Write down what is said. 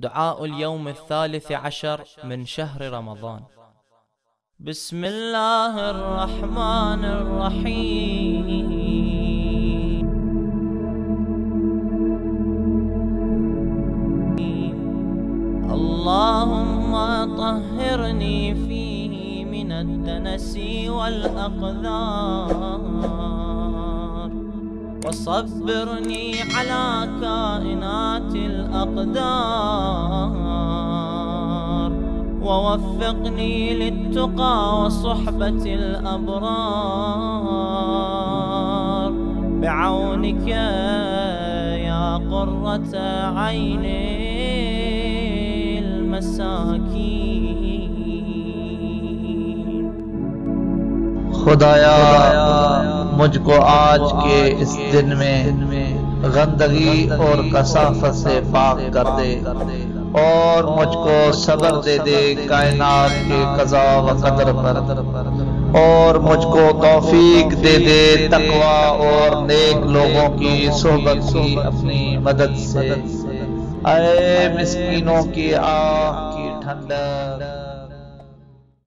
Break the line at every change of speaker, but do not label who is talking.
دعاء اليوم 13 من شهر رمضان. بسم الله الرحمن الرحيم. اللهم طهرني فيه من الدنس والأقذار، وصبرني على كائنات الأقدار، ووفقني للتقى وصحبة الأبرار، بعونك يا قرة عين المساكين.
खुदाया मुझको आज के इस दिन में गंदगी और कसाफत से पाक कर दे और मुझको सब्र दे दे कायनात के कज़ा व क़दर पर, और मुझको तौफीक दे दे तक़वा और नेक लोगों की सोहबत की अपनी मदद से। ऐ मिस्कीनों की आँख की ठंडक।